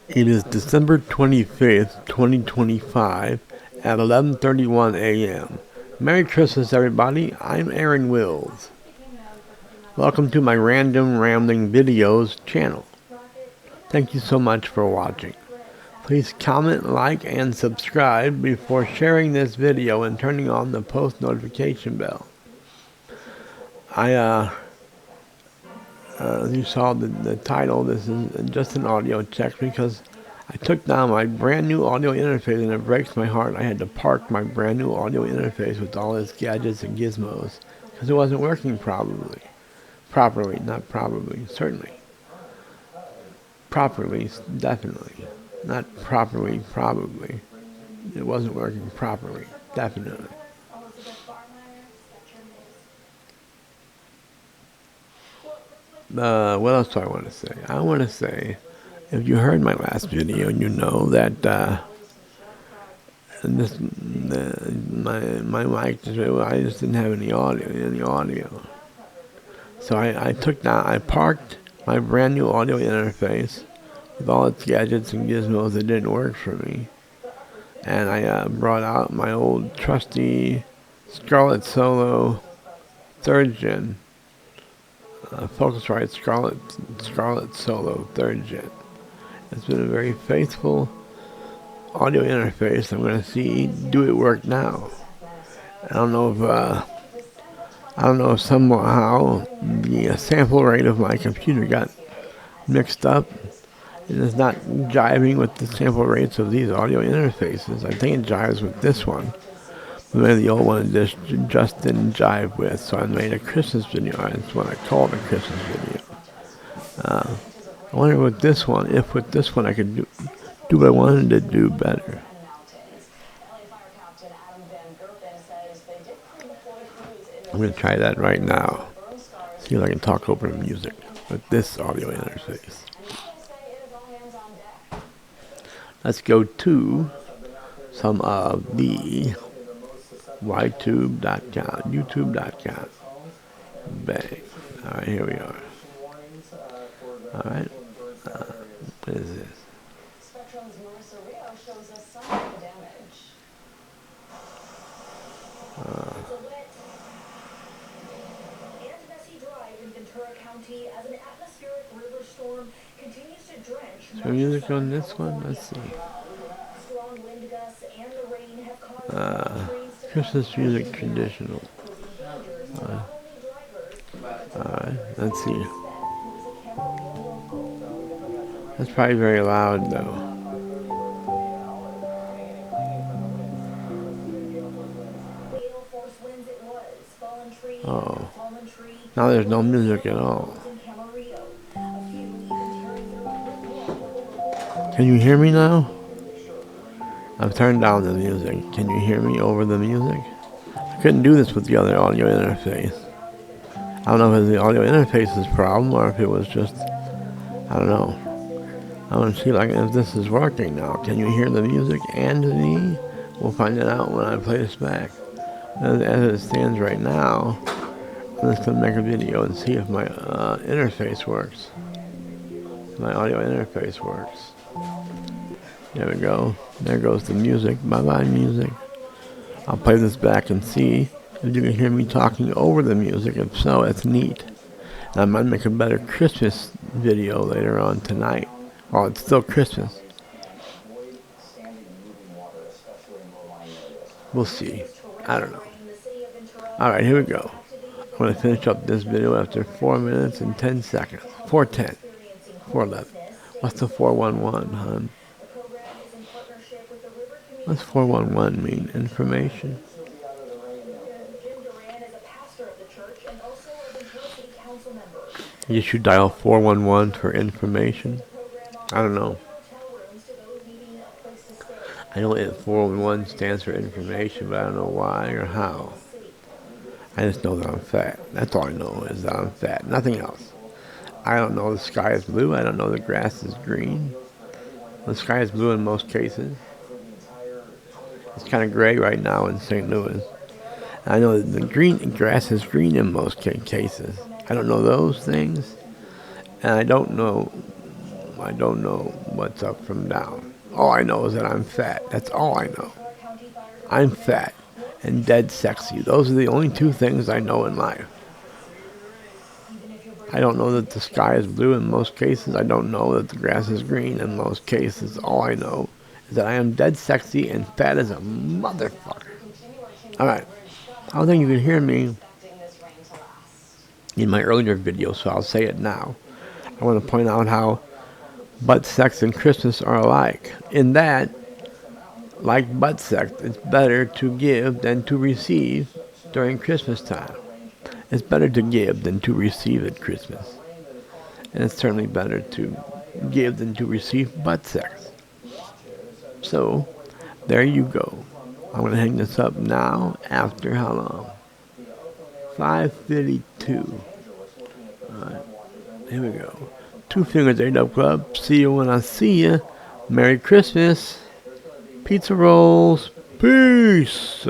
It is December 25th, 2025 at 11:31 a.m. Merry Christmas, everybody. I'm Aaron Wills. Welcome to my Random Rambling Videos channel. Thank you so much for watching. Please comment, like, and subscribe before sharing this video and turning on the post notification bell. You saw the title. This is just an audio check because I took down my brand new audio interface and it breaks my heart. I had to park my brand new audio interface with all its gadgets and gizmos because it wasn't working properly, certainly. Properly, definitely. Not properly, probably. It wasn't working properly, definitely. What else do I want to say? I want to say, if you heard my last video, you know that my mic, I just didn't have any audio. So I parked my brand new audio interface with all its gadgets and gizmos that didn't work for me. And I brought out my old trusty Scarlett Solo 3rd Gen. Focusrite Scarlett Solo 3rd Gen. It's been a very faithful audio interface. I'm going to do it work now. I don't know if somehow the sample rate of my computer got mixed up. It is not jiving with the sample rates of these audio interfaces. I think it jives with this one. Maybe the old one just didn't jive with, so I made a Christmas video. That's what I called a Christmas video. I wonder with this one, if with this one I could do what I wanted to do better. I'm going to try that right now. See if I can talk over the music with this audio interface. Let's go to some of the YouTube.com. Bang. Alright, here we are. Alright. What is this? Is there music on this one? Let's see. Christmas music traditional. Alright, let's see. That's probably very loud though. Oh. Now there's no music at all. Can you hear me now? I've turned down the music. Can you hear me over the music? I couldn't do this with the other audio interface. I don't know if it was the audio interface's problem or if it was just, I don't know. I want to see if this is working now. Can you hear the music and me? We'll find it out when I play this back. As it stands right now, I'm just going to make a video and see if my interface works. My audio interface works. There we go. There goes the music. Bye-bye, music. I'll play this back and see if you can hear me talking over the music. If so, it's neat. And I might make a better Christmas video later on tonight. While it's still Christmas. We'll see. I don't know. Alright, here we go. I'm going to finish up this video after 4 minutes and 10 seconds. 4:10. 4:11. What's the 411, hon? What's 411 mean? Information? You should dial 411 for information? I don't know. I know that 411 stands for information, but I don't know why or how. I just know that I'm fat. That's all I know is that I'm fat. Nothing else. I don't know the sky is blue. I don't know the grass is green. The sky is blue in most cases. It's kind of gray right now in St. Louis. I know that the grass is green in most cases. I don't know those things. And I don't know I don't know what's up from down. All I know is that I'm fat. That's all I know. I'm fat and dead sexy. Those are the only two things I know in life. I don't know that the sky is blue in most cases. I don't know that the grass is green in most cases. All I know is that I am dead sexy and fat as a motherfucker. Alright. I don't think you can hear me in my earlier video, so I'll say it now. I want to point out how butt sex and Christmas are alike. In that, like butt sex, it's better to give than to receive during Christmas time. It's better to give than to receive at Christmas. And it's certainly better to give than to receive butt sex. So, there you go. I'm going to hang this up now after how long? 5:52. Alright, here we go. Two Fingers 8 Up Club. See you when I see you. Merry Christmas. Pizza rolls. Peace.